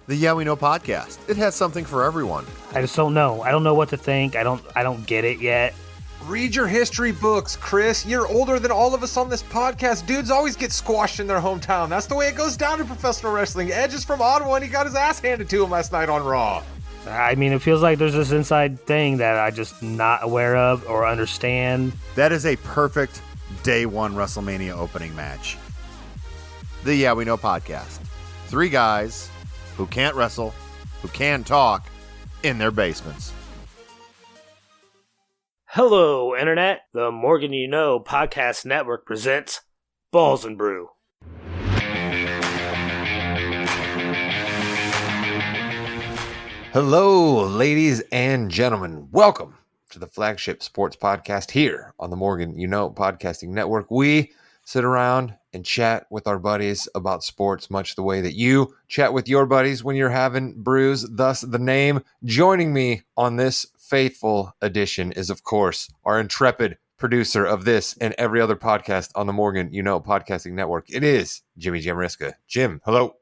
The Yeah We Know podcast. It has something for everyone. I just don't know. I don't know what to think. I don't get it yet. Read your history books, Chris. You're older than all of us on this podcast. Dudes always get squashed in their hometown. That's the way it goes down in professional wrestling. Edge is from Ottawa, and he got his ass handed to him last night on Raw. I mean, it feels like there's this inside thing that I just not aware of or understand. That is a perfect day one WrestleMania opening match. The Yeah We Know podcast. 3 guys who can't wrestle, who can talk, in their basements. Hello, Internet. The Morgan You Know Podcast Network presents Balls Brew. Hello, ladies and gentlemen. Welcome to the flagship sports podcast here on the Morgan You Know Podcasting Network. We sit around and chat with our buddies about sports, much the way that you chat with your buddies when you're having brews, thus the name. Joining me on this faithful edition is, of course, our intrepid producer of this and every other podcast on the Morgan You Know Podcasting Network. It is Jimmy Jamriska. Jim, hello.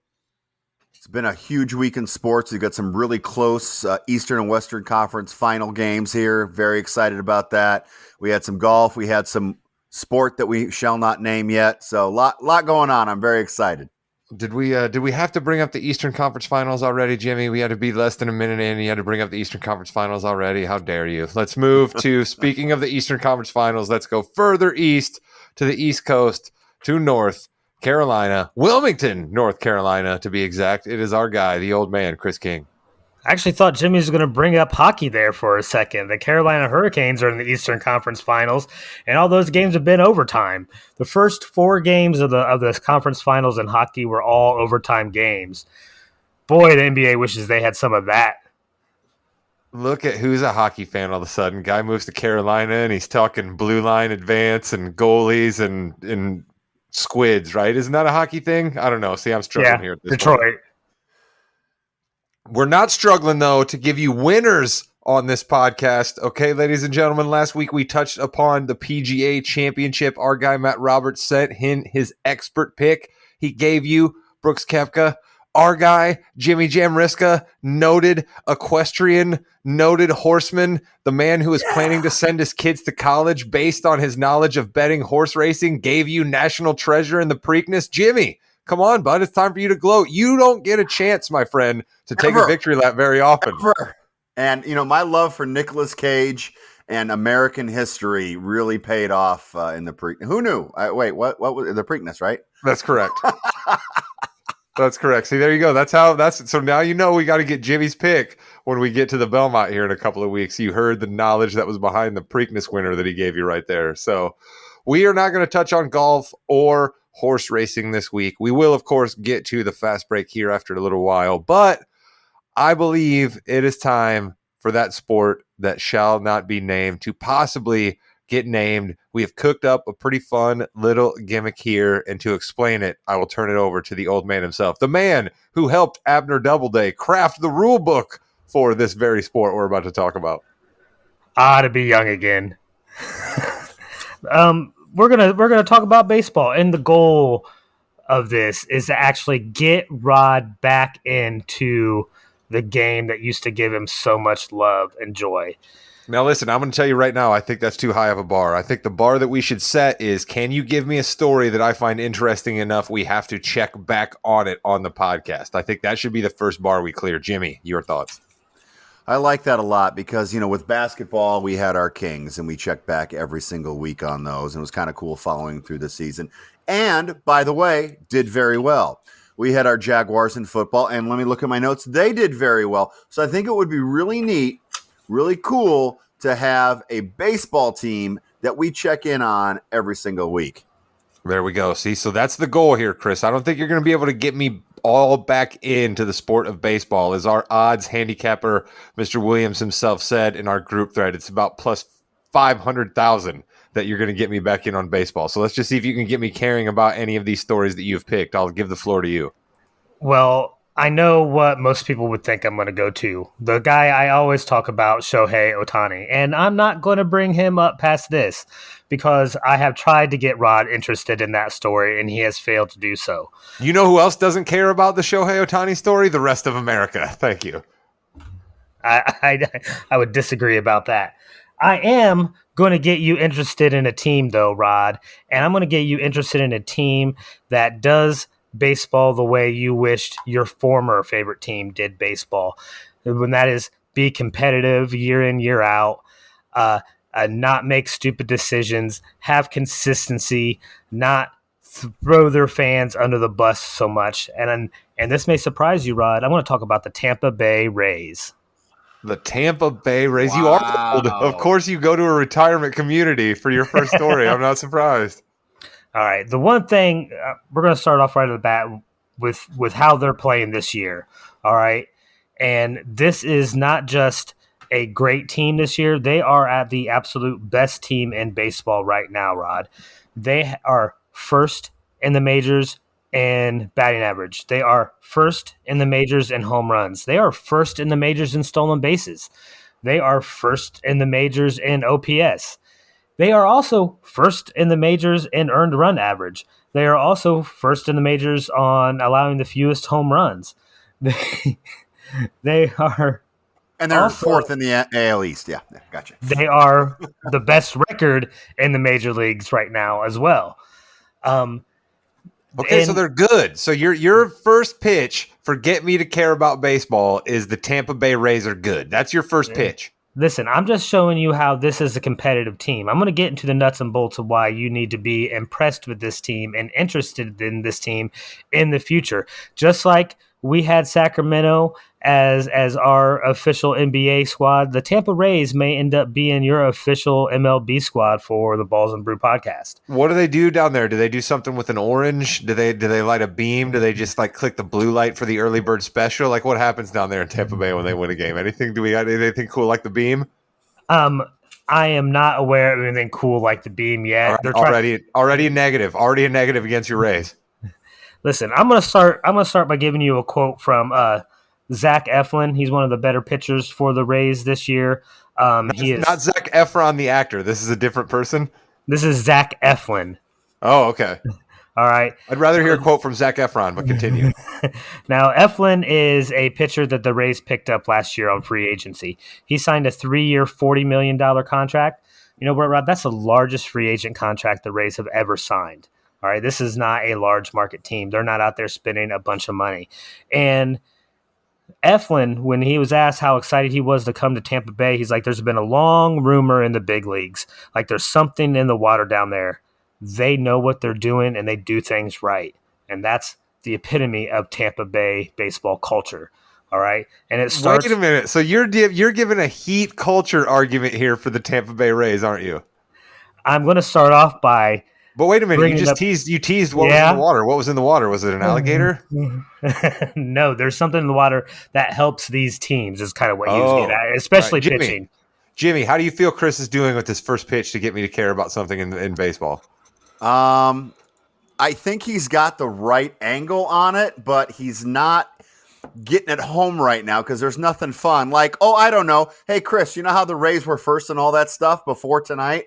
It's been a huge week in sports. We've got some really close Eastern and Western Conference final games here. Very excited about that. We had some golf. We had some sport that we shall not name yet. So lot going on. I'm very excited. Did we have to bring up the Eastern Conference Finals already, Jimmy? We had to be less than a minute in, and you had to bring up the Eastern Conference Finals already. How dare you? Let's move to, speaking of the Eastern Conference Finals, let's go further east to the East Coast, to North Carolina, Wilmington, North Carolina, to be exact. It is our guy, the old man, Chris King. I actually thought Jimmy was going to bring up hockey there for a second. The Carolina Hurricanes are in the Eastern Conference Finals, and all those games have been overtime. The first 4 games of the conference finals in hockey were all overtime games. Boy, the NBA wishes they had some of that. Look at who's a hockey fan all of a sudden. Guy moves to Carolina, and he's talking blue line advance and goalies and squids, right? Isn't that a hockey thing? I don't know. See, I'm struggling here. At this Detroit. Point. We're not struggling, though, to give you winners on this podcast. Okay, ladies and gentlemen, last week we touched upon the PGA Championship. Our guy, Matt Roberts, sent in his expert pick. He gave you Brooks Koepka. Our guy, Jimmy Jamriska, noted equestrian, noted horseman, the man who is planning to send his kids to college based on his knowledge of betting horse racing, gave you National Treasure in the Preakness. Jimmy, come on, bud. It's time for you to gloat. You don't get a chance, my friend, to take a victory lap very often. Ever. And, my love for Nicolas Cage and American history really paid off in the Preakness. Who knew? Wait, what was the Preakness, right? That's correct. That's correct. See, there you go. So now you know we got to get Jimmy's pick when we get to the Belmont here in a couple of weeks. You heard the knowledge that was behind the Preakness winner that he gave you right there. So we are not going to touch on golf or horse racing this week. We will, of course, get to the fast break here after a little while, but I believe it is time for that sport that shall not be named to possibly get named. We have cooked up a pretty fun little gimmick here, and to explain it, I will turn it over to the old man himself, the man who helped Abner Doubleday craft the rule book for this very sport we're about to talk about. To be young again. We're gonna talk about baseball, and the goal of this is to actually get Rod back into the game that used to give him so much love and joy. Now, listen, I'm going to tell you right now, I think that's too high of a bar. I think the bar that we should set is, can you give me a story that I find interesting enough we have to check back on it on the podcast? I think that should be the first bar we clear. Jimmy, your thoughts? I like that a lot because, with basketball, we had our Kings, and we checked back every single week on those, and it was kind of cool following through the season. And, by the way, did very well. We had our Jaguars in football, and let me look at my notes. They did very well. So I think it would be really neat, really cool to have a baseball team that we check in on every single week. There we go. See, so that's the goal here, Chris. I don't think you're going to be able to get me all back into the sport of baseball. As our odds handicapper, Mr. Williams himself, said in our group thread, it's about plus 500,000 that you're going to get me back in on baseball. So let's just see if you can get me caring about any of these stories that you've picked. I'll give the floor to you. Well, I know what most people would think I'm going to go to. The guy I always talk about, Shohei Ohtani. And I'm not going to bring him up past this because I have tried to get Rod interested in that story, and he has failed to do so. You know who else doesn't care about the Shohei Ohtani story? The rest of America. Thank you. I would disagree about that. I am going to get you interested in a team, though, Rod, and I'm going to get you interested in a team that does baseball the way you wished your former favorite team did baseball. When that is be competitive year in, year out, not make stupid decisions, have consistency, not throw their fans under the bus so much. And this may surprise you, Rod. I want to talk about the Tampa Bay Rays. The Tampa Bay Rays. Wow. You are old. Of course, you go to a retirement community for your first story. I'm not surprised. All right. The one thing we're going to start off right at the bat with how they're playing this year. All right. And this is not just a great team this year. They are at the absolute best team in baseball right now, Rod. They are first in the majors in batting average. They are first in the majors in home runs. They are first in the majors in stolen bases. They are first in the majors in OPS. They are also first in the majors in earned run average. They are also first in the majors on allowing the fewest home runs. They are, and they're also fourth in the AL East. Yeah, gotcha. They are the best record in the major leagues right now as well. Okay, so they're good. So your first pitch for get me to care about baseball is the Tampa Bay Rays are good. That's your first pitch. Listen, I'm just showing you how this is a competitive team. I'm going to get into the nuts and bolts of why you need to be impressed with this team and interested in this team in the future. Just like we had Sacramento as our official NBA squad, the Tampa Rays may end up being your official MLB squad for the Balls and Brew podcast. What do they do down there? Do they do something with an orange? Do they light a beam? Do they just like click the blue light for the early bird special? Like what happens down there in Tampa Bay when they win a game? Anything? Do we got anything cool like the beam? I am not aware of anything cool like the beam yet. Right, already a negative. Already a negative against your Rays. Listen, I'm gonna start by giving you a quote from Zach Eflin. He's one of the better pitchers for the Rays this year. He is not Zac Efron, the actor. This is a different person. This is Zach Eflin. Oh, okay. All right. I'd rather hear a quote from Zac Efron, but continue. Now, Eflin is a pitcher that the Rays picked up last year on free agency. He signed a 3-year, $40 million contract. You know what, Rod? That's the largest free agent contract the Rays have ever signed. All right. This is not a large market team. They're not out there spending a bunch of money. And Eflin, when he was asked how excited he was to come to Tampa Bay, he's like, there's been a long rumor in the big leagues. Like there's something in the water down there. They know what they're doing and they do things right. And that's the epitome of Tampa Bay baseball culture. All right. And it starts. Wait a minute. So you're giving a heat culture argument here for the Tampa Bay Rays, aren't you? I'm going to start off by. But wait a minute, you teased what was in the water. What was in the water? Was it an alligator? No, there's something in the water that helps these teams is kind of what you get at, especially right. pitching. Jimmy, how do you feel Chris is doing with this first pitch to get me to care about something in baseball? I think he's got the right angle on it, but he's not getting it home right now because there's nothing fun. Like, I don't know. Hey, Chris, you know how the Rays were first and all that stuff before tonight?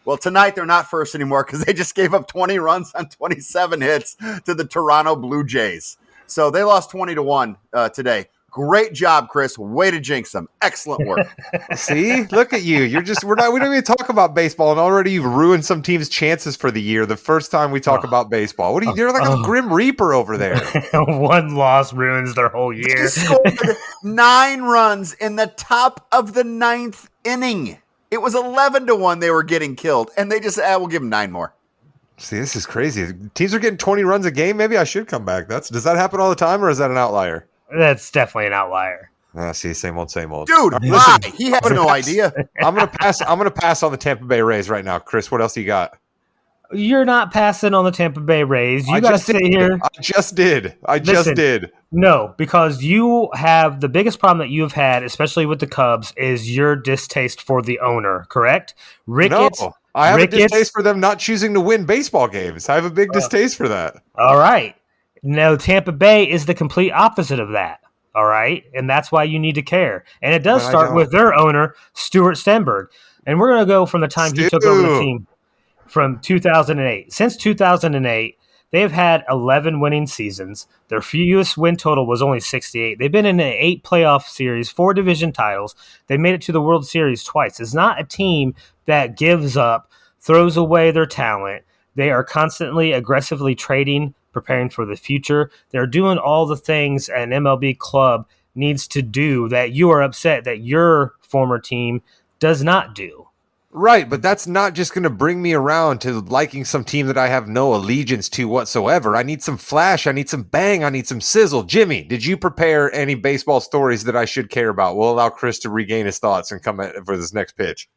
Well, tonight they're not first anymore because they just gave up 20 runs on 27 hits to the Toronto Blue Jays. So they lost 20-1 today. Great job, Chris. Way to jinx them. Excellent work. See, look at you. We don't even talk about baseball, and already you've ruined some teams' chances for the year. The first time we talk about baseball, what are you? You're like a Grim Reaper over there. One loss ruins their whole year. They scored 9 runs in the top of the 9th inning. It was 11-1 they were getting killed, and they just we'll give them 9 more. See, this is crazy. Teams are getting 20 runs a game. Maybe I should come back. Does that happen all the time, or is that an outlier? That's definitely an outlier. See, same old. Dude, why? He has no idea. I'm gonna pass on the Tampa Bay Rays right now. Chris, what else you got? You're not passing on the Tampa Bay Rays. You got to sit here. I just did. No, because you have the biggest problem that you've had, especially with the Cubs, is your distaste for the owner, correct? Ricketts. No, I have a distaste for them not choosing to win baseball games. I have a big distaste for that. All right. No, Tampa Bay is the complete opposite of that. All right. And that's why you need to care. And it does But I start with don't. their owner, Stuart Stenberg. And we're going to go from the time he took over the Stu. team from 2008. Since 2008, they have had 11 winning seasons. Their fewest win total was only 68. They've been in an 8 playoff series, 4 division titles. They made it to the World Series twice. It's not a team that gives up, throws away their talent. They are constantly aggressively trading, preparing for the future. They're doing all the things an MLB club needs to do that you are upset that your former team does not do. Right, but that's not just going to bring me around to liking some team that I have no allegiance to whatsoever. I need some flash. I need some bang. I need some sizzle. Jimmy, did you prepare any baseball stories that I should care about? We'll allow Chris to regain his thoughts and come for this next pitch.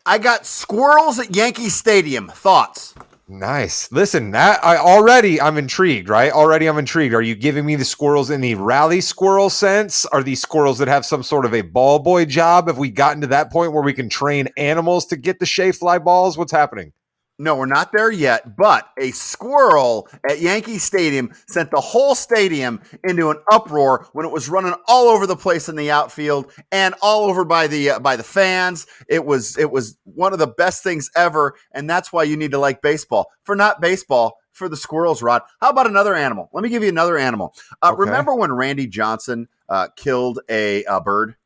I got squirrels at Yankee Stadium. Thoughts? Nice. Listen, I'm intrigued, right? Already I'm intrigued. Are you giving me the squirrels in the rally squirrel sense? Are these squirrels that have some sort of a ball boy job? Have we gotten to that point where we can train animals to get the shea fly balls? What's happening? No, we're not there yet, but a squirrel at Yankee Stadium sent the whole stadium into an uproar when it was running all over the place in the outfield and all over by the fans. It was one of the best things ever, and that's why you need to like baseball. For not baseball, for the squirrels, Rod. How about another animal? Let me give you another animal. Okay. Remember when Randy Johnson killed a bird?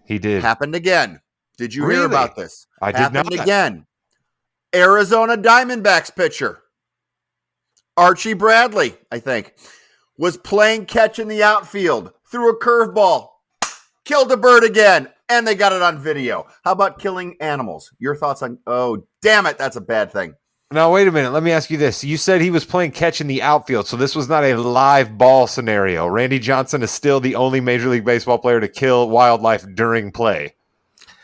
He did. Happened again. Did you hear Really? about this? I did Happened not. again. Arizona Diamondbacks pitcher Archie Bradley, I think, was playing catch in the outfield, threw a curveball, killed a bird again, and they got it on video. How about killing animals? Your thoughts on, oh, damn it, that's a bad thing. Now, wait a minute. Let me ask you this. You said he was playing catch in the outfield, so this was not a live ball scenario. Randy Johnson is still the only Major League Baseball player to kill wildlife during play.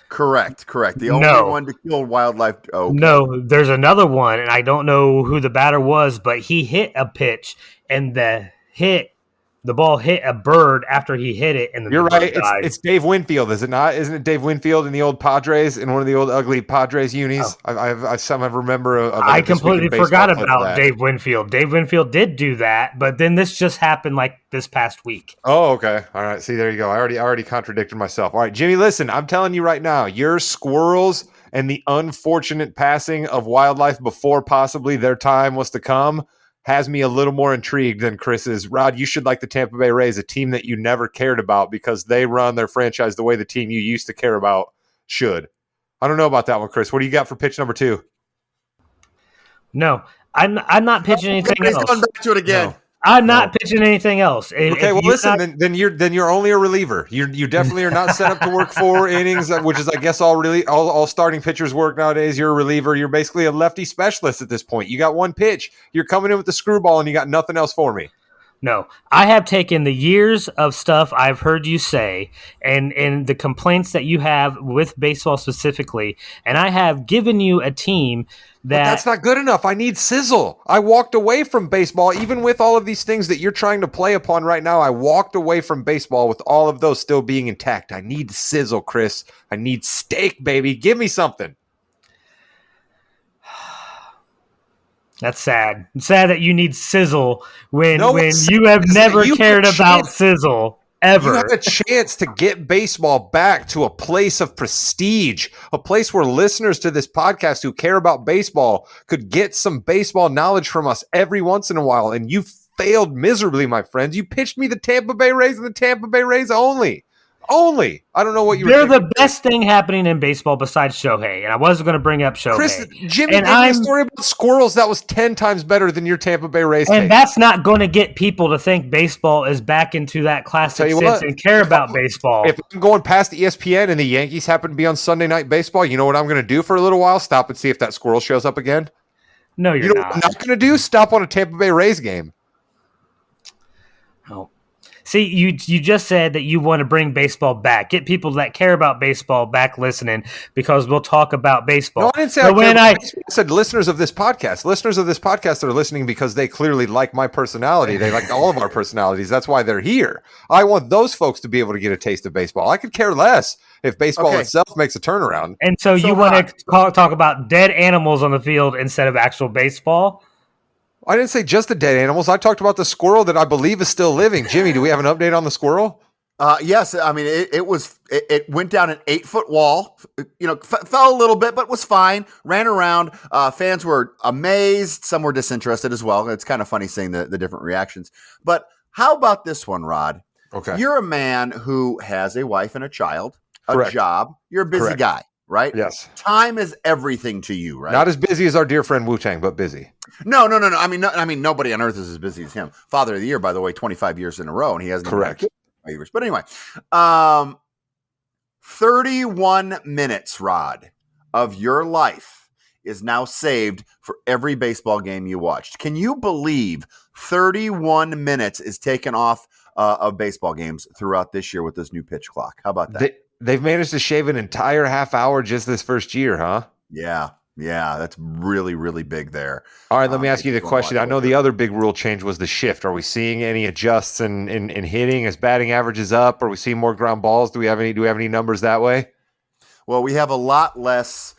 Correct. The only one to kill wildlife. Oh, okay. No, there's another one, and I don't know who the batter was, but he hit a pitch, and the ball hit a bird after he hit it, and then You're the bird right. died. It's Dave Winfield, is it not? Isn't it Dave Winfield in the old Padres, in one of the old ugly Padres unis? Oh. I somehow remember. I completely forgot about Dave Winfield. Dave Winfield did do that, but then this just happened like this past week. Oh, okay. All right. See, there you go. I already contradicted myself. All right, Jimmy, listen, I'm telling you right now, your squirrels and the unfortunate passing of wildlife before possibly their time was to come has me a little more intrigued than Chris's. Rod, you should like the Tampa Bay Rays, a team that you never cared about because they run their franchise the way the team you used to care about should. I don't know about that one, Chris. What do you got for pitch number 2? No, I'm not pitching anything He's else. going back to it again. No. I'm not pitching anything else. Okay, well, listen. Then you're only a reliever. You definitely are not set up to work 4 innings, which is, I guess, all starting pitchers work nowadays. You're a reliever. You're basically a lefty specialist at this point. You got one pitch. You're coming in with the screwball, and you got nothing else for me. No, I have taken the years of stuff I've heard you say and the complaints that you have with baseball specifically, and I have given you a team But that's not good enough. I need sizzle. I walked away from baseball, even with all of these things that you're trying to play upon right now. I walked away from baseball with all of those still being intact. I need sizzle, Chris. I need steak, baby. Give me something. That's sad. It's sad that you need sizzle when it's you have never you cared have a about chance. sizzle ever. You have a chance to get baseball back to a place of prestige, a place where listeners to this podcast who care about baseball could get some baseball knowledge from us every once in a while. And you failed miserably, my friends. You pitched me the Tampa Bay Rays and the Tampa Bay Rays only. I don't know what you were They're thinking. the best thing happening in baseball besides Shohei, and I wasn't going to bring up Shohei. Chris, Jimmy and gave me a story about squirrels that was 10 times better than your Tampa Bay Rays and take. that's not going to get people to think baseball is back into that classic sense and care about baseball. If I'm going past ESPN and the Yankees happen to be on Sunday Night Baseball, you know what I'm going to do for a little while? Stop and see if that squirrel shows up again. No, You you're know not. what I'm not going to do? Stop on a Tampa Bay Rays game. Oh. See, you just said that you want to bring baseball back, get people that care about baseball back listening because we'll talk about baseball. No, I didn't say I said listeners of this podcast. Listeners of this podcast are listening because they clearly like my personality. They like all of our personalities. That's why they're here. I want those folks to be able to get a taste of baseball. I could care less if baseball itself makes a turnaround. And so you want to talk about dead animals on the field instead of actual baseball? I didn't say just the dead animals. I talked about the squirrel that I believe is still living. Jimmy, do we have an update on the squirrel? Yes, I mean it went down an 8-foot wall. Fell a little bit, but was fine. Ran around. Fans were amazed. Some were disinterested as well. It's kind of funny seeing the different reactions. But how about this one, Rod? Okay. You're a man who has a wife and a child, Correct. a job. You're a busy Correct. guy, right? Yes. Time is everything to you, right? Not as busy as our dear friend Wu-Tang, but busy. No. I mean, nobody on earth is as busy as him. Father of the Year, by the way, 25 years in a row, and he hasn't. Correct. Years. But anyway, 31 minutes, Rod, of your life is now saved for every baseball game you watched. Can you believe 31 minutes is taken off of baseball games throughout this year with this new pitch clock? How about that? They've managed to shave an entire half hour just this first year, huh? Yeah, that's really, really big there. All right, let me ask you the question. I know the other big rule change was the shift. Are we seeing any adjusts in hitting as batting averages up? Are we seeing more ground balls? Do we have any numbers that way? Well, we have a lot less.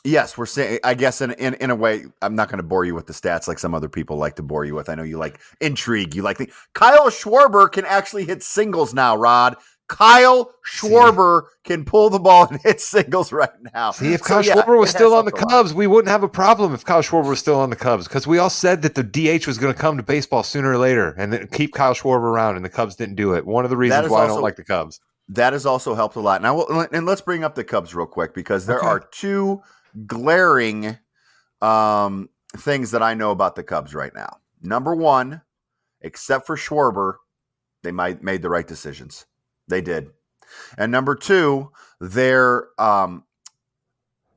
Yes, we're saying, I guess in a way, I'm not going to bore you with the stats like some other people like to bore you with. I know you like intrigue. You like Kyle Schwarber can actually hit singles now, Rod. Kyle Schwarber can pull the ball and hit singles right now. See, if Kyle Schwarber was still on the Cubs, we wouldn't have a problem if Kyle Schwarber was still on the Cubs, because we all said that the DH was going to come to baseball sooner or later and then keep Kyle Schwarber around, and the Cubs didn't do it. One of the reasons why I don't like the Cubs. That has also helped a lot. Now, and let's bring up the Cubs real quick, because there are two glaring things that I know about the Cubs right now. Number one, except for Schwarber, they made the right decisions. They did. And number two, their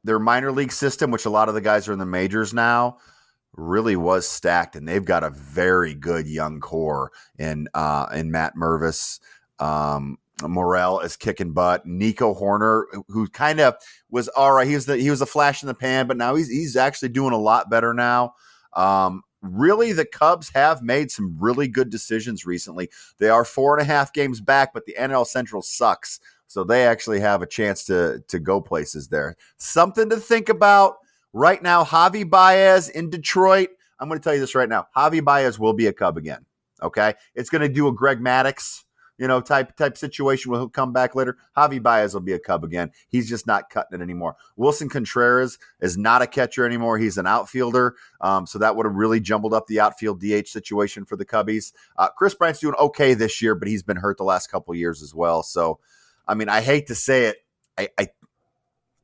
minor league system, which a lot of the guys are in the majors now, really was stacked, and they've got a very good young core in Matt Mervis. Morel is kicking butt. Nico Horner, who kind of was all right. He was a flash in the pan, but now he's actually doing a lot better now. Really, the Cubs have made some really good decisions recently. They are 4.5 games back, but the NL Central sucks, so they actually have a chance to go places there. Something to think about right now. Javi Baez in Detroit. I'm going to tell you this right now. Javi Baez will be a Cub again. Okay, it's going to do a Greg Maddux, type situation where he'll come back later. Javi Baez will be a Cub again. He's just not cutting it anymore. Wilson Contreras is not a catcher anymore. He's an outfielder. So that would have really jumbled up the outfield DH situation for the Cubbies. Chris Bryant's doing okay this year, but he's been hurt the last couple of years as well. So, I mean, I hate to say it.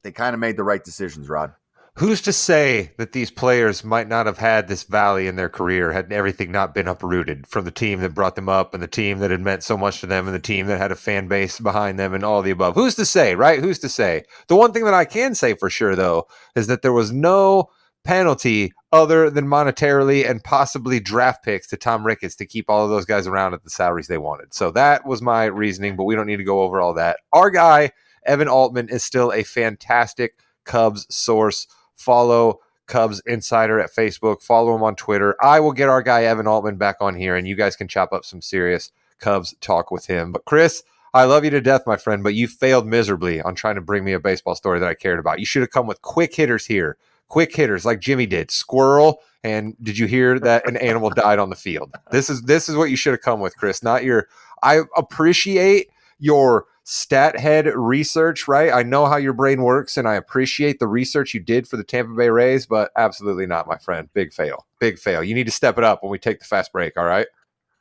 They kind of made the right decisions, Rod. Who's to say that these players might not have had this valley in their career had everything not been uprooted from the team that brought them up and the team that had meant so much to them and the team that had a fan base behind them and all the above? Who's to say, right? Who's to say? The one thing that I can say for sure, though, is that there was no penalty other than monetarily and possibly draft picks to Tom Ricketts to keep all of those guys around at the salaries they wanted. So that was my reasoning, but we don't need to go over all that. Our guy, Evan Altman, is still a fantastic Cubs source. Follow Cubs Insider at Facebook. Follow him on Twitter. I will get our guy Evan Altman back on here, and you guys can chop up some serious Cubs talk with him. But Chris, I love you to death, my friend, but you failed miserably on trying to bring me a baseball story that I cared about. You should have come with quick hitters here. Quick hitters like Jimmy did. Squirrel, and did you hear that an animal died on the field? This is what you should have come with, Chris. Not your. I appreciate your stat head research, right? I know how your brain works, and I appreciate the research you did for the Tampa Bay Rays, but absolutely not, my friend. Big fail. Big fail. You need to step it up when we take the fast break, all right?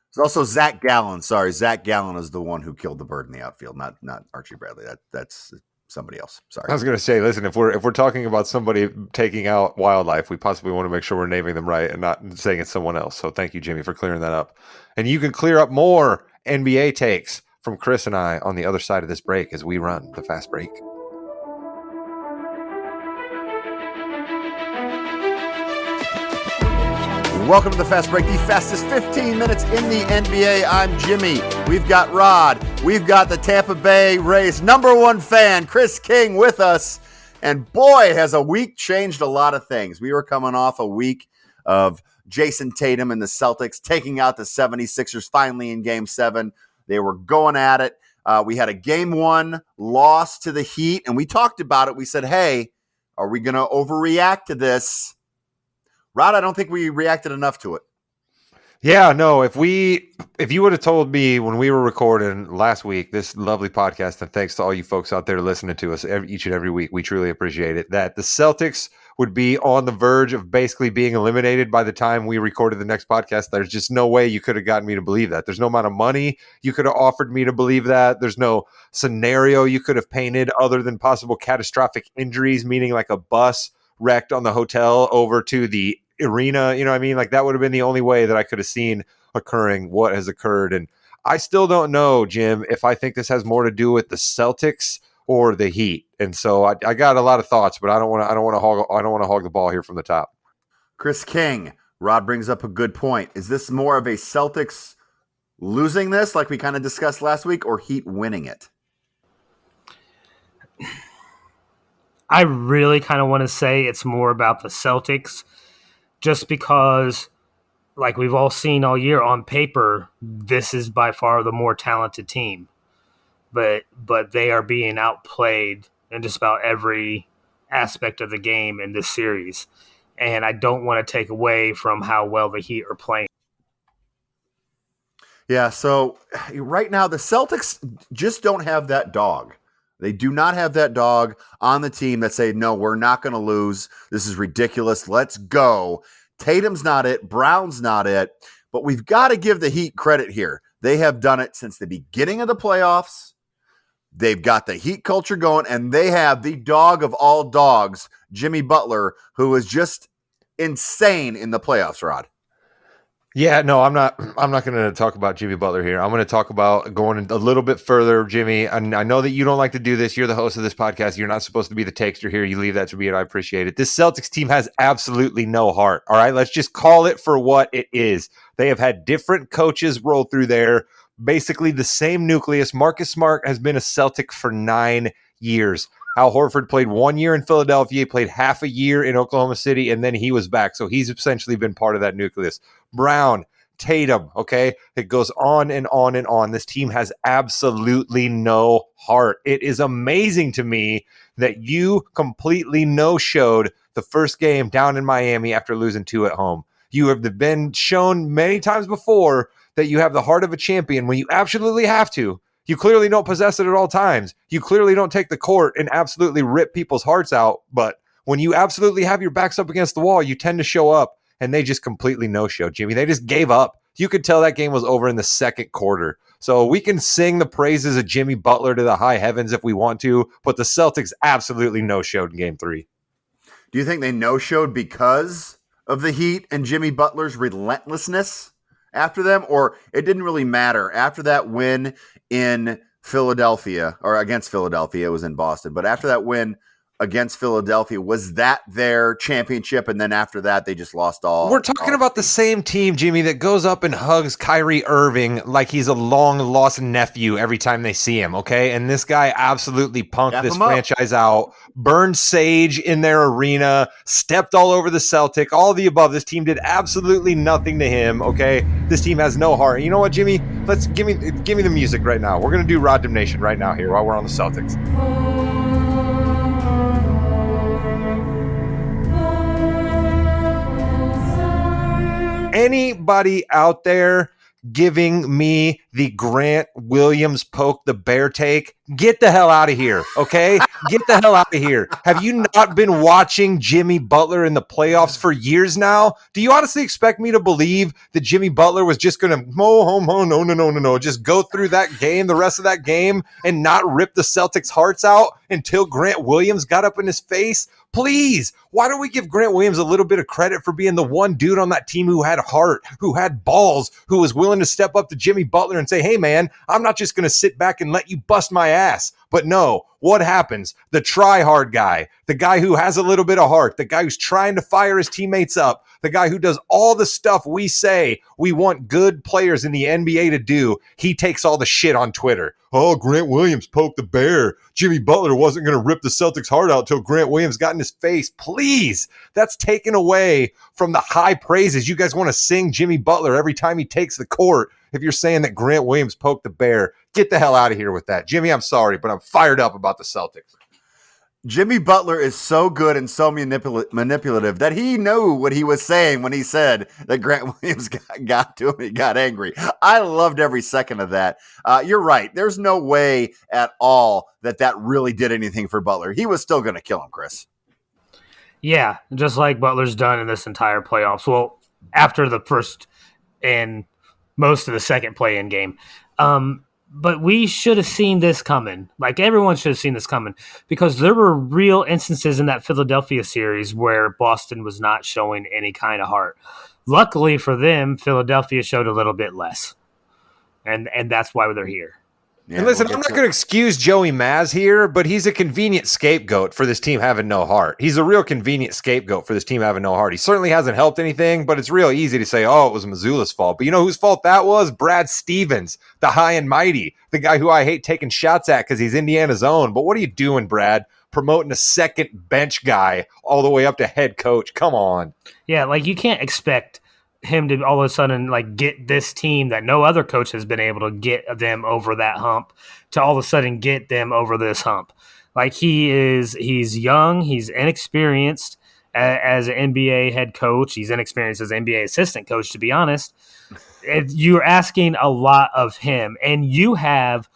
It's also Zach Gallen. Sorry, Zach Gallen is the one who killed the bird in the outfield, not Archie Bradley. That's somebody else. Sorry. I was going to say, listen, if we're talking about somebody taking out wildlife, we possibly want to make sure we're naming them right and not saying it's someone else. So thank you, Jimmy, for clearing that up. And you can clear up more NBA takes from Chris and I on the other side of this break as we run the fast break. Welcome to the Fast Break, the fastest 15 minutes in the NBA. I'm Jimmy. We've got Rod. We've got the Tampa Bay Rays #1 fan, Chris King, with us. And boy, has a week changed a lot of things. We were coming off a week of Jason Tatum and the Celtics taking out the 76ers finally in Game 7. They were going at it. We had a Game 1 loss to the Heat, and we talked about it. We said, hey, are we going to overreact to this? Rod, I don't think we reacted enough to it. Yeah, no, if you would have told me when we were recording last week, this lovely podcast, and thanks to all you folks out there listening to us each and every week, we truly appreciate it, that the Celtics would be on the verge of basically being eliminated by the time we recorded the next podcast, there's just no way you could have gotten me to believe that. There's no amount of money you could have offered me to believe that. There's no scenario you could have painted other than possible catastrophic injuries, meaning like a bus wrecked on the hotel over to the arena. You know what I mean? Like that would have been the only way that I could have seen occurring what has occurred. And I still don't know, Jim, if I think this has more to do with the Celtics or the Heat. And so I got a lot of thoughts, but I don't want to hog the ball here from the top. Chris King, Rod brings up a good point. Is this more of a Celtics losing this, like we kind of discussed last week, or Heat winning it? I really kind of want to say it's more about the Celtics, just because, like we've all seen all year, on paper, this is by far the more talented team. But they are being outplayed in just about every aspect of the game in this series. And I don't want to take away from how well the Heat are playing. Yeah, so right now the Celtics just don't have that dog. They do not have that dog on the team that say, no, we're not going to lose. This is ridiculous. Let's go. Tatum's not it. Brown's not it. But we've got to give the Heat credit here. They have done it since the beginning of the playoffs. They've got the Heat culture going, and they have the dog of all dogs, Jimmy Butler, who is just insane in the playoffs, Rod. Yeah, no, I'm not going to talk about Jimmy Butler here. I'm going to talk about going a little bit further, Jimmy. And I know that you don't like to do this. You're the host of this podcast. You're not supposed to be the texter here. You leave that to me, and I appreciate it. This Celtics team has absolutely no heart. All right, let's just call it for what it is. They have had different coaches roll through there. Basically the same nucleus. Marcus Smart has been a Celtic for 9 years. Al Horford played 1 year in Philadelphia, he played half a year in Oklahoma City, and then he was back. So he's essentially been part of that nucleus. Brown, Tatum, okay? It goes on and on and on. This team has absolutely no heart. It is amazing to me that you completely no-showed the first game down in Miami after losing 2 at home. You have been shown many times before that you have the heart of a champion when you absolutely have to. You clearly don't possess it at all times. You clearly don't take the court and absolutely rip people's hearts out. But when you absolutely have your backs up against the wall, you tend to show up, and they just completely no-show, Jimmy. They just gave up. You could tell that game was over in the second quarter. So we can sing the praises of Jimmy Butler to the high heavens if we want to, but the Celtics absolutely no-showed in Game 3. Do you think they no-showed because of the Heat and Jimmy Butler's relentlessness after them, or it didn't really matter after that win in Philadelphia, or against Philadelphia? It was in Boston, but after that win against Philadelphia, was that their championship? And then after that, they just lost all. We're talking about the same team, Jimmy, that goes up and hugs Kyrie Irving like he's a long lost nephew every time they see him. Okay. And this guy absolutely punked this franchise out, burned sage in their arena, stepped all over the Celtic, all the above. This team did absolutely nothing to him. Okay. This team has no heart. You know what, Jimmy? Let's give me the music right now. We're going to do Rod Damnation right now here while we're on the Celtics. Anybody out there giving me the Grant Williams poke the bear take, get the hell out of here, okay? Get the hell out of here. Have you not been watching Jimmy Butler in the playoffs for years now? Do you honestly expect me to believe that Jimmy Butler was just going to no, just go through that game, the rest of that game, and not rip the Celtics' hearts out until Grant Williams got up in his face? Please, why don't we give Grant Williams a little bit of credit for being the one dude on that team who had heart, who had balls, who was willing to step up to Jimmy Butler and say, hey, man, I'm not just going to sit back and let you bust my ass. But no, what happens? The try-hard guy, the guy who has a little bit of heart, the guy who's trying to fire his teammates up, the guy who does all the stuff we say we want good players in the NBA to do, he takes all the shit on Twitter. Oh, Grant Williams poked the bear. Jimmy Butler wasn't going to rip the Celtics' heart out till Grant Williams got in his face. Please, that's taken away from the high praises. You guys want to sing Jimmy Butler every time he takes the court. If you're saying that Grant Williams poked the bear, get the hell out of here with that. Jimmy, I'm sorry, but I'm fired up about the Celtics. Jimmy Butler is so good and so manipulative that he knew what he was saying when he said that Grant Williams got to him. He got angry. I loved every second of that. You're right. There's no way at all that really did anything for Butler. He was still going to kill him, Chris. Yeah, just like Butler's done in this entire playoffs. Well, after the first and most of the second play-in game. But we should have seen this coming. Like, everyone should have seen this coming, because there were real instances in that Philadelphia series where Boston was not showing any kind of heart. Luckily for them, Philadelphia showed a little bit less. And that's why they're here. Yeah, and listen, I'm not going to excuse Joey Maz here, but he's a convenient scapegoat for this team having no heart. He's a real convenient scapegoat for this team having no heart. He certainly hasn't helped anything, but it's real easy to say, oh, it was Missoula's fault. But you know whose fault that was? Brad Stevens, the high and mighty, the guy who I hate taking shots at because he's Indiana's own. But what are you doing, Brad? Promoting a second bench guy all the way up to head coach. Come on. Yeah, like, you can't expect him to all of a sudden like get this team that no other coach has been able to get them over that hump to all of a sudden get them over this hump. Like, he's young, he's inexperienced as an NBA head coach, he's inexperienced as an NBA assistant coach, to be honest. You're asking a lot of him, and you have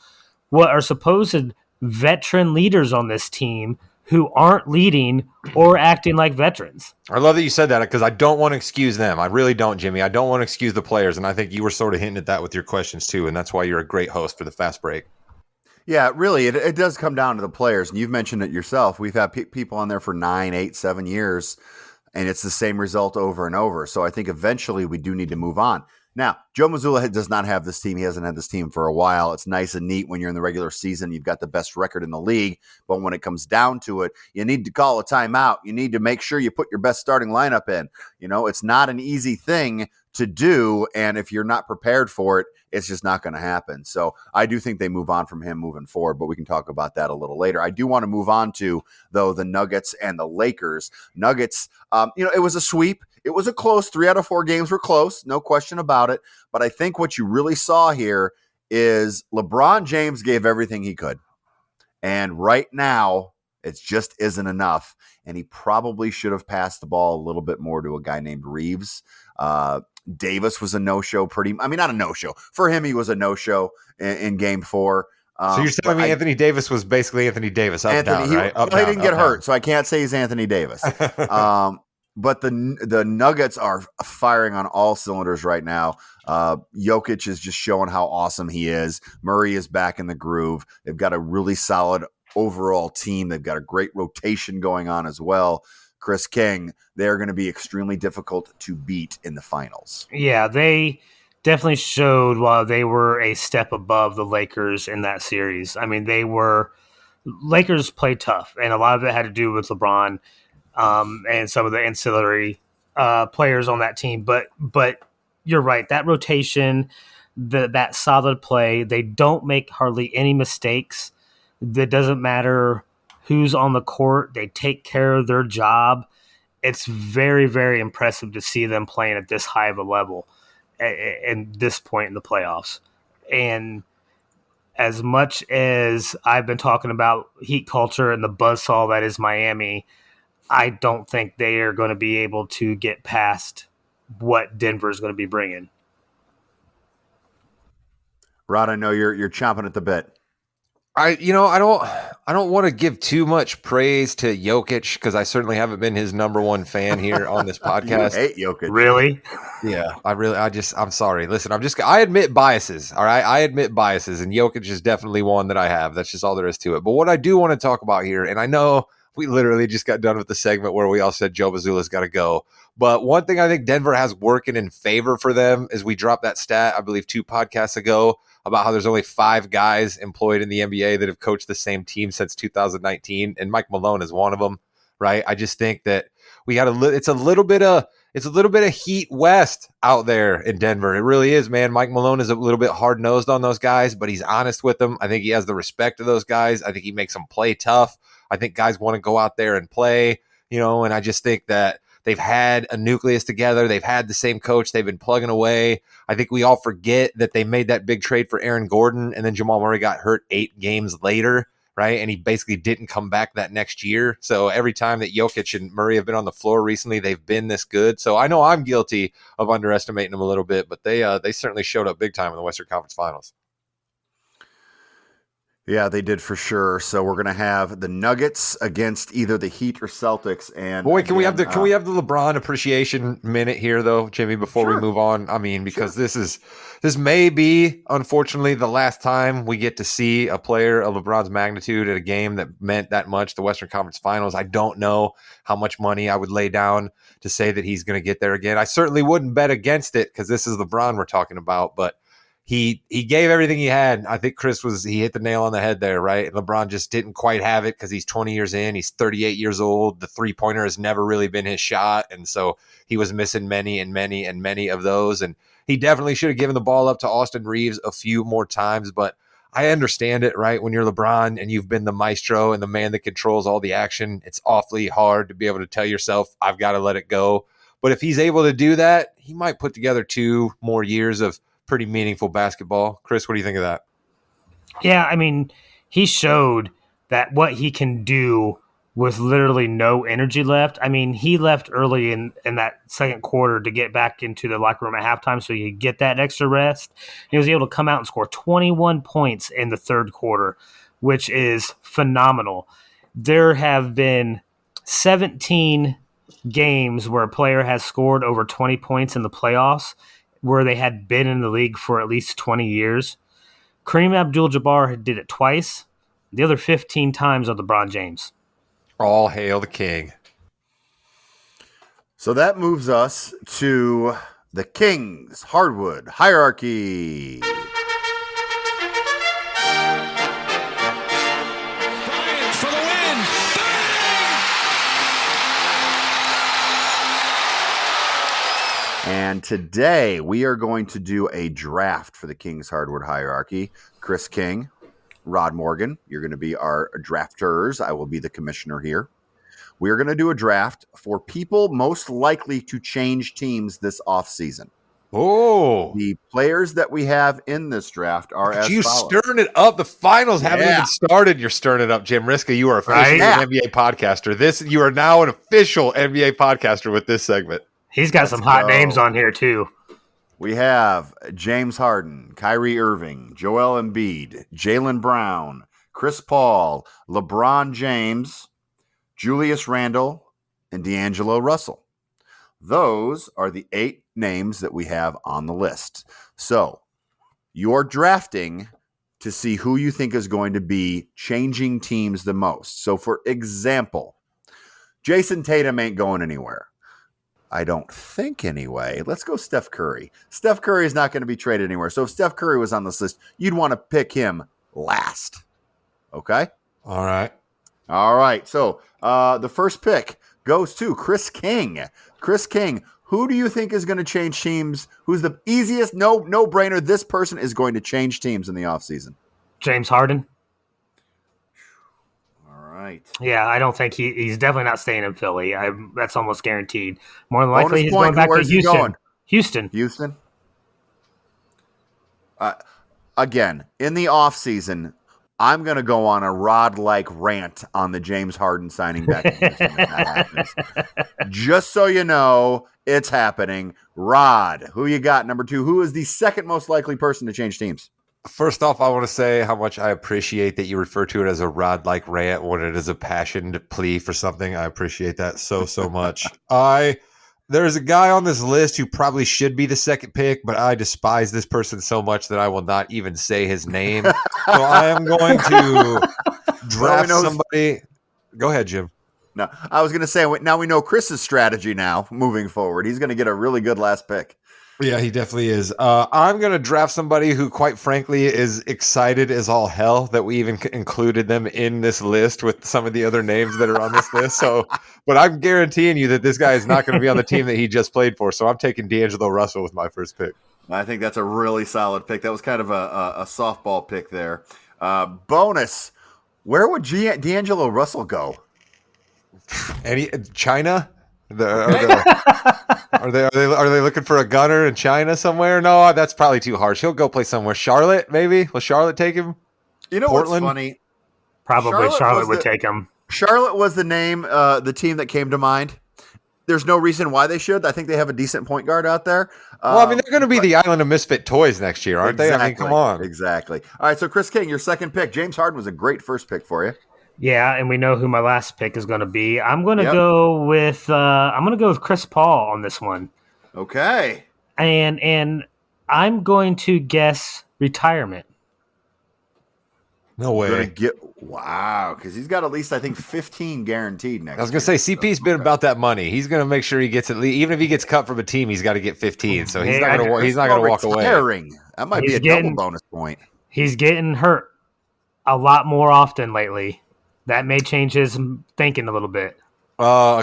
what are supposed veteran leaders on this team who aren't leading or acting like veterans. I love that you said that, because I don't want to excuse them. I really don't, Jimmy. I don't want to excuse the players, and I think you were sort of hinting at that with your questions too, and that's why you're a great host for the Fast Break. Yeah, really, it does come down to the players, and you've mentioned it yourself. We've had people on there for 9, 8, 7 years, and it's the same result over and over. So I think eventually we do need to move on. Now, Joe Mazzulla does not have this team. He hasn't had this team for a while. It's nice and neat when you're in the regular season. You've got the best record in the league. But when it comes down to it, you need to call a timeout. You need to make sure you put your best starting lineup in. You know, it's not an easy thing to do. And if you're not prepared for it, it's just not going to happen. So I do think they move on from him moving forward, but we can talk about that a little later. I do want to move on to, though, the Nuggets and the Lakers. Nuggets, it was a sweep. It was a close. 3 out of 4 games were close, no question about it. But I think what you really saw here is LeBron James gave everything he could. And right now, it just isn't enough. And he probably should have passed the ball a little bit more to a guy named Reeves. Davis was a no-show not a no-show. For him, he was a no-show in game 4. So you're telling me Anthony Davis was basically Anthony Davis, up, down, right? Up, he down, didn't get hurt, so I can't say he's Anthony Davis. But the Nuggets are firing on all cylinders right now. Jokic is just showing how awesome he is. Murray is back in the groove. They've got a really solid overall team. They've got a great rotation going on as well. Chris King, they're going to be extremely difficult to beat in the finals. Yeah, they definitely showed while they were a step above the Lakers in that series. I mean, Lakers played tough, and a lot of it had to do with LeBron and some of the ancillary players on that team. But you're right, that rotation, that solid play, they don't make hardly any mistakes. That doesn't matter who's on the court. They take care of their job. It's very, very impressive to see them playing at this high of a level at this point in the playoffs. And as much as I've been talking about heat culture and the buzzsaw that is Miami, I don't think they are going to be able to get past what Denver is going to be bringing. Rod, I know you're chomping at the bit. I don't want to give too much praise to Jokic, because I certainly haven't been his number one fan here on this podcast. You hate Jokic. Really? Yeah, I'm sorry. Listen, I admit biases. All right. I admit biases, and Jokic is definitely one that I have. That's just all there is to it. But what I do want to talk about here, and I know we literally just got done with the segment where we all said Joe Mazzulla's got to go. But one thing I think Denver has working in favor for them is we dropped that stat, I believe 2 podcasts ago, about how there's only 5 guys employed in the NBA that have coached the same team since 2019, and Mike Malone is one of them, right? I just think that we got it's a little bit of heat west out there in Denver. It really is, man. Mike Malone is a little bit hard-nosed on those guys, but he's honest with them. I think he has the respect of those guys. I think he makes them play tough. I think guys want to go out there and play, and I just think that they've had a nucleus together. They've had the same coach. They've been plugging away. I think we all forget that they made that big trade for Aaron Gordon, and then Jamal Murray got hurt 8 games later, right? And he basically didn't come back that next year. So every time that Jokic and Murray have been on the floor recently, they've been this good. So I know I'm guilty of underestimating them a little bit, but they certainly showed up big time in the Western Conference Finals. Yeah, they did for sure. So we're gonna have the Nuggets against either the Heat or Celtics. And boy, can we have the LeBron appreciation minute here though, Jimmy, before we move on? I mean, because this may be, unfortunately, the last time we get to see a player of LeBron's magnitude at a game that meant that much, the Western Conference Finals. I don't know how much money I would lay down to say that he's going to get there again. I certainly wouldn't bet against it because this is LeBron we're talking about, but he gave everything he had. I think he hit the nail on the head there, right? LeBron just didn't quite have it because he's 20 years in. He's 38 years old. The three-pointer has never really been his shot, and so he was missing many of those. And he definitely should have given the ball up to Austin Reeves a few more times, but I understand it, right? When you're LeBron and you've been the maestro and the man that controls all the action, it's awfully hard to be able to tell yourself, I've got to let it go. But if he's able to do that, he might put together 2 more years of pretty meaningful basketball. Chris, what do you think of that? Yeah, I mean, he showed that what he can do with literally no energy left. I mean, he left early in that second quarter to get back into the locker room at halftime so he could get that extra rest. He was able to come out and score 21 points in the third quarter, which is phenomenal. There have been 17 games where a player has scored over 20 points in the playoffs where they had been in the league for at least 20 years. Kareem Abdul-Jabbar did it twice. The other 15 times are LeBron James. All hail the king. So that moves us to the Kings Hardwood Hierarchy. Bryant for the win. And today we are going to do a draft for the Kings Hardwood Hierarchy. Chris King, Rod Morgan, you're going to be our drafters. I will be the commissioner here. We are going to do a draft for people most likely to change teams this offseason. Oh, the players that we have in this draft are as you follows. stirring it up. The finals haven't even started. You're stirring it up, Jim Riska. You are officially an NBA podcaster. You are now an official NBA podcaster with this segment. He's got some hot names on here too. We have James Harden, Kyrie Irving, Joel Embiid, Jaylen Brown, Chris Paul, LeBron James, Julius Randle, and D'Angelo Russell. Those are the 8 names that we have on the list. So you're drafting to see who you think is going to be changing teams the most. So for example, Jason Tatum ain't going anywhere. I don't think anyway. Let's go Steph Curry. Steph Curry is not going to be traded anywhere. So if Steph Curry was on this list, you'd want to pick him last. Okay? All right. All right. So the first pick goes to Chris King. Chris King, who do you think is going to change teams? Who's the easiest no-brainer? This person is going to change teams in the offseason. James Harden. Right. Yeah, I don't think he's definitely not staying in Philly. That's almost guaranteed. More than likely, he's going back to Houston. Houston. Again, in the offseason, I'm going to go on a Rod-like rant on the James Harden signing back to Houston if that happens. Just so you know, it's happening. Rod, who you got? Number 2, who is the second most likely person to change teams? First off, I want to say how much I appreciate that you refer to it as a Rod-like rant when it is a passionate plea for something. I appreciate that so much. There's a guy on this list who probably should be the second pick, but I despise this person so much that I will not even say his name. So I am going to draft somebody. Go ahead, Jim. No, I was going to say, now we know Chris's strategy now moving forward. He's going to get a really good last pick. Yeah, he definitely is. I'm going to draft somebody who, quite frankly, is excited as all hell that we even included them in this list with some of the other names that are on this list. So, but I'm guaranteeing you that this guy is not going to be on the team that he just played for. So I'm taking D'Angelo Russell with my first pick. I think that's a really solid pick. That was kind of a softball pick there. Bonus, where would D'Angelo Russell go? China? Are they looking for a gunner in China somewhere? No, that's probably too harsh. He'll go play somewhere. Charlotte, maybe? Will Charlotte take him? You know Portland? What's funny? Probably Charlotte would take him. Charlotte was the name, the team that came to mind. There's no reason why they should. I think they have a decent point guard out there. Well, I mean, they're going to be the island of misfit toys next year, aren't they? I mean, come on. Exactly. All right, so Chris King, your second pick. James Harden was a great first pick for you. Yeah, and we know who my last pick is going to be. I'm going to go with Chris Paul on this one. Okay. And I'm going to guess retirement. No way. Wow, because he's got at least, I think, 15 guaranteed next year. I was going to say, CP's been about that money. He's going to make sure he gets at least, even if he gets cut from a team, he's got to get 15. So he's not going to walk away. That might be a double bonus point. He's getting hurt a lot more often lately. That may change his thinking a little bit.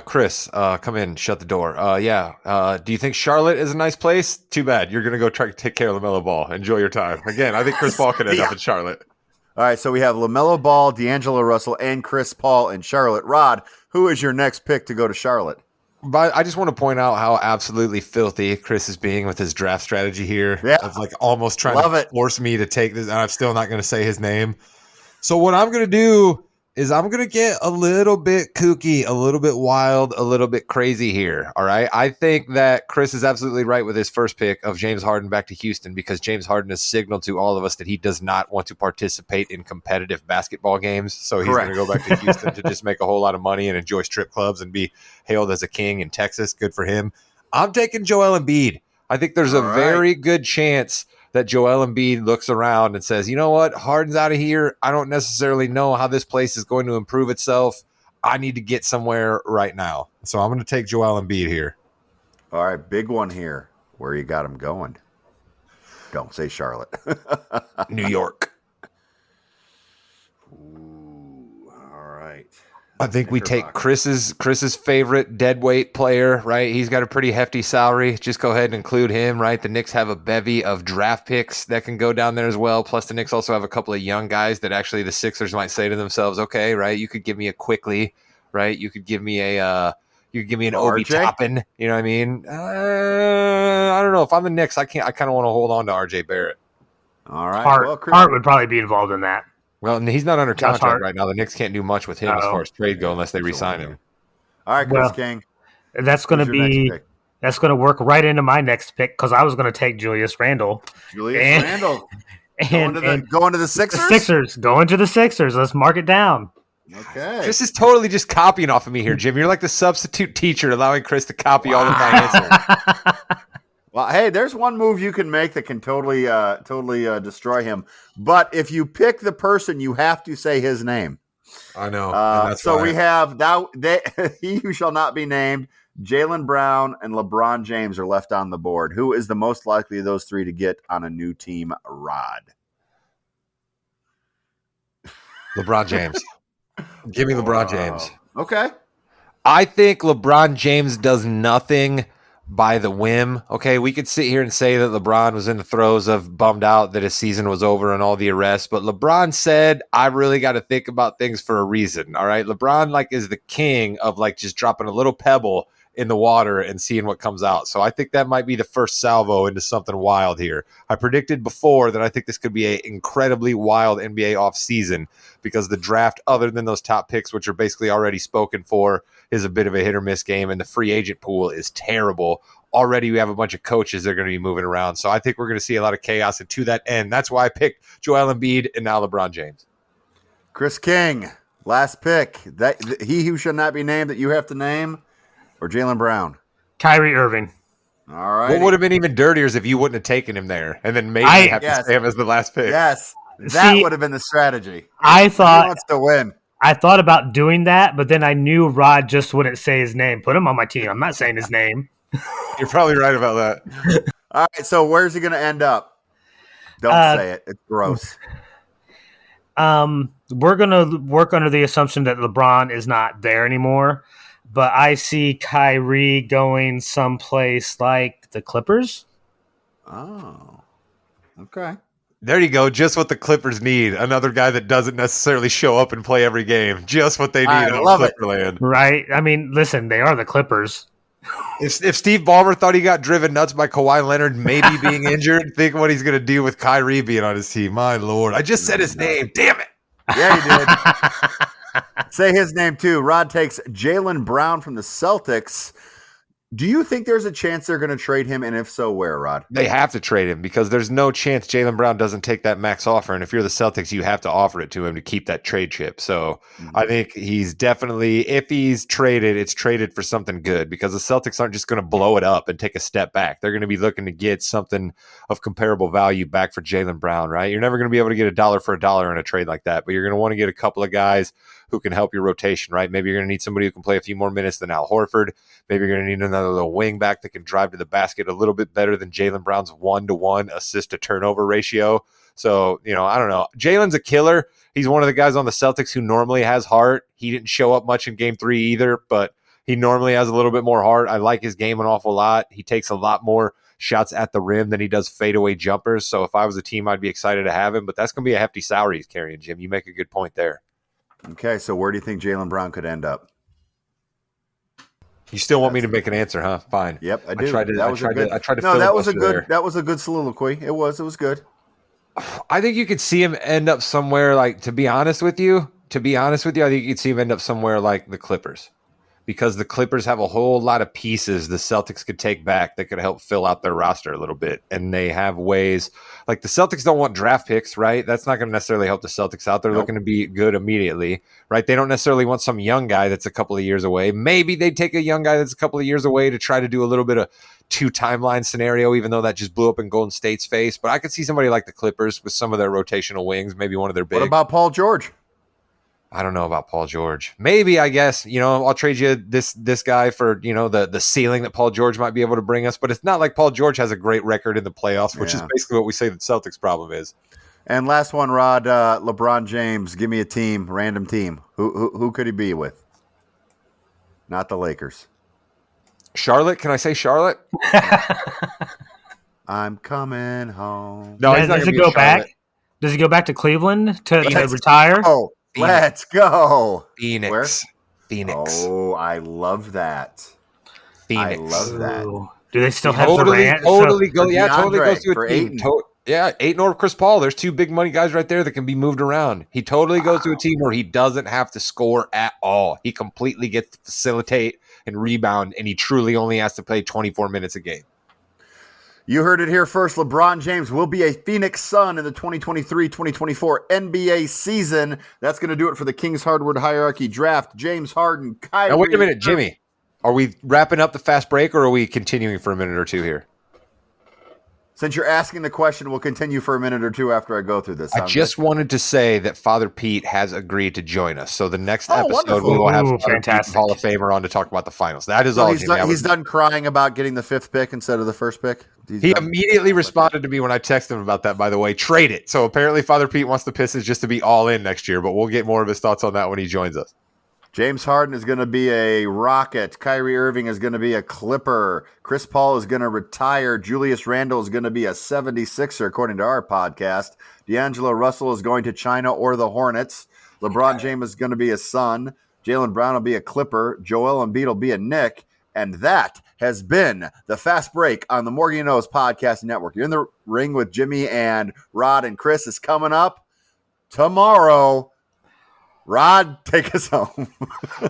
Chris, come in, shut the door. Do you think Charlotte is a nice place? Too bad. You're going to go try to take care of LaMelo Ball. Enjoy your time. Again, I think Chris Paul could end up in Charlotte. All right, so we have LaMelo Ball, D'Angelo Russell, and Chris Paul in Charlotte. Rod, who is your next pick to go to Charlotte? But I just want to point out how absolutely filthy Chris is being with his draft strategy here. Yeah. Of like almost trying to force me to take this, and I'm still not going to say his name. So what I'm going to do is I'm going to get a little bit kooky, a little bit wild, a little bit crazy here. All right. I think that Chris is absolutely right with his first pick of James Harden back to Houston, because James Harden has signaled to all of us that he does not want to participate in competitive basketball games. So he's going to go back to Houston to just make a whole lot of money and enjoy strip clubs and be hailed as a king in Texas. Good for him. I'm taking Joel Embiid. I think there's a very good chance that Joel Embiid looks around and says, you know what, Harden's out of here. I don't necessarily know how this place is going to improve itself. I need to get somewhere right now. So I'm going to take Joel Embiid here. All right, big one here. Where you got him going? Don't say Charlotte. New York. Ooh, all right. I think we take Chris's favorite deadweight player, right? He's got a pretty hefty salary. Just go ahead and include him, right? The Knicks have a bevy of draft picks that can go down there as well. Plus, the Knicks also have a couple of young guys that actually the Sixers might say to themselves, okay, right? You could give me a Quickly, right? You could give me an Obi Toppin. You know what I mean? I don't know. If I'm the Knicks, I kind of want to hold on to RJ Barrett. All right. Hart would probably be involved in that. Well, he's not under contract right now. The Knicks can't do much with him as far as trade go unless they re-sign him. All right, Chris King. That's going to work right into my next pick, because I was going to take Julius Randle. Randle. Going to the Sixers? Going to the Sixers. Let's mark it down. Okay. This is totally just copying off of me here, Jim. You're like the substitute teacher allowing Chris to copy all of my answers. Well, hey, there's one move you can make that can totally destroy him. But if you pick the person, you have to say his name. I know. So we have he who shall not be named, Jaylen Brown, and LeBron James are left on the board. Who is the most likely of those three to get on a new team, Rod? LeBron James. Give me LeBron James. Okay. I think LeBron James does nothing by the whim. Okay, we could sit here and say that LeBron was in the throes of bummed out that his season was over and all the arrests, but LeBron said, I really got to think about things for a reason. All right, LeBron is the king of just dropping a little pebble in the water and seeing what comes out. So I think that might be the first salvo into something wild here. I predicted before that I think this could be an incredibly wild NBA offseason, because the draft, other than those top picks, which are basically already spoken for, is a bit of a hit or miss game, and the free agent pool is terrible. Already we have a bunch of coaches that are going to be moving around. So I think we're going to see a lot of chaos, and to that end, that's why I picked Joel Embiid and now LeBron James. Chris King, last pick. He who shall not be named that you have to name, or Jaylen Brown? Kyrie Irving. All right. What would have been even dirtier is if you wouldn't have taken him there, and then maybe have to say him as the last pick. Yes, that would have been the strategy. I thought he wants to win. I thought about doing that, but then I knew Rod just wouldn't say his name. Put him on my team. I'm not saying his name. You're probably right about that. All right, so where's he going to end up? Don't say it. It's gross. We're going to work under the assumption that LeBron is not there anymore, but I see Kyrie going someplace like the Clippers. Oh, okay. There you go. Just what the Clippers need. Another guy that doesn't necessarily show up and play every game. Just what they need I love it. Clipperland. Right? I mean, listen, they are the Clippers. If Steve Ballmer thought he got driven nuts by Kawhi Leonard maybe being injured, think what he's going to do with Kyrie being on his team. My Lord. I just said his name. Damn it. Yeah, you did. Say his name too. Rod takes Jaylen Brown from the Celtics. Do you think there's a chance they're going to trade him? And if so, where, Rod? They have to trade him because there's no chance Jaylen Brown doesn't take that max offer. And if you're the Celtics, you have to offer it to him to keep that trade chip. So I think he's definitely, if he's traded, it's traded for something good because the Celtics aren't just going to blow it up and take a step back. They're going to be looking to get something of comparable value back for Jaylen Brown, right? You're never going to be able to get a dollar for a dollar in a trade like that, but you're going to want to get a couple of guys who can help your rotation, right? Maybe you're going to need somebody who can play a few more minutes than Al Horford. Maybe you're going to need another little wing back that can drive to the basket a little bit better than Jaylen Brown's 1-to-1 assist to turnover ratio. So, I don't know. Jalen's a killer. He's one of the guys on the Celtics who normally has heart. He didn't show up much in game 3 either, but he normally has a little bit more heart. I like his game an awful lot. He takes a lot more shots at the rim than he does fadeaway jumpers. So if I was a team, I'd be excited to have him, but that's going to be a hefty salary he's carrying, Jim. You make a good point there. Okay, so where do you think Jaylen Brown could end up? You still want me to make an answer, huh? Fine. Yep, I do. I tried to No, that was a good. That was a good soliloquy. It was good. I think you could see him end up somewhere like. To be honest with you, I think you could see him end up somewhere like the Clippers, because the Clippers have a whole lot of pieces the Celtics could take back that could help fill out their roster a little bit, and they have ways. Like the Celtics don't want draft picks, right? That's not going to necessarily help the Celtics out. They're looking to be good immediately, right? They don't necessarily want some young guy that's a couple of years away. Maybe they take a young guy that's a couple of years away to try to do a little bit of 2 timeline scenario, even though that just blew up in Golden State's face. But I could see somebody like the Clippers with some of their rotational wings, maybe one of their big. What about Paul George? I don't know about Paul George. Maybe, I guess, I'll trade you this guy for, the ceiling that Paul George might be able to bring us. But it's not like Paul George has a great record in the playoffs, which is basically what we say the Celtics problem is. And last one, Rod, LeBron James, give me a team, random team. Who could he be with? Not the Lakers. Charlotte? Can I say Charlotte? I'm coming home. No, he's not does going he to go back? Does he go back to Cleveland to retire? Oh, let's go. Phoenix. Where? Phoenix. Oh, I love that. Phoenix. I love that. Ooh. Do they still have Durant? Totally for goes to a for team. Ayton. Ayton or Chris Paul. There's 2 big money guys right there that can be moved around. He totally goes to a team where he doesn't have to score at all. He completely gets to facilitate and rebound, and he truly only has to play 24 minutes a game. You heard it here first. LeBron James will be a Phoenix Sun in the 2023-2024 NBA season. That's going to do it for the Kings Hardwood Hierarchy Draft. James Harden, Kyrie. Now, wait a minute, Jimmy. Are we wrapping up the fast break, or are we continuing for a minute or two here? Since you're asking the question, we'll continue for a minute or two after I go through this. I just wanted to say that Father Pete has agreed to join us. So the next episode, wonderful. we will have Ooh, Father fantastic. Pete, Hall of Famer, on to talk about the finals. That is So all, he's Jimmy. he's done crying about getting the 5th pick instead of the 1st pick. He immediately responded to me when I texted him about that, by the way. Trade it. So apparently Father Pete wants the Pistons just to be all in next year, but we'll get more of his thoughts on that when he joins us. James Harden is going to be a Rocket. Kyrie Irving is going to be a Clipper. Chris Paul is going to retire. Julius Randle is going to be a 76er, according to our podcast. D'Angelo Russell is going to China or the Hornets. LeBron James is going to be a Sun. Jaylen Brown will be a Clipper. Joel Embiid will be a Knick. And that has been the Fast Break on the Morgan Knows Podcast Network. You're in the ring with Jimmy and Rod, and Chris is coming up tomorrow. Rod, take us home.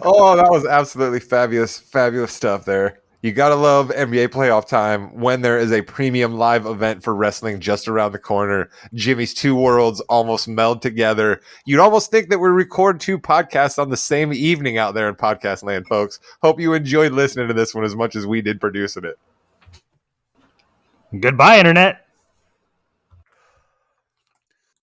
Oh, that was absolutely fabulous, fabulous stuff there. You got to love NBA playoff time when there is a premium live event for wrestling just around the corner. Jimmy's 2 worlds almost meld together. You'd almost think that we record 2 podcasts on the same evening out there in podcast land, folks. Hope you enjoyed listening to this one as much as we did producing it. Goodbye, Internet.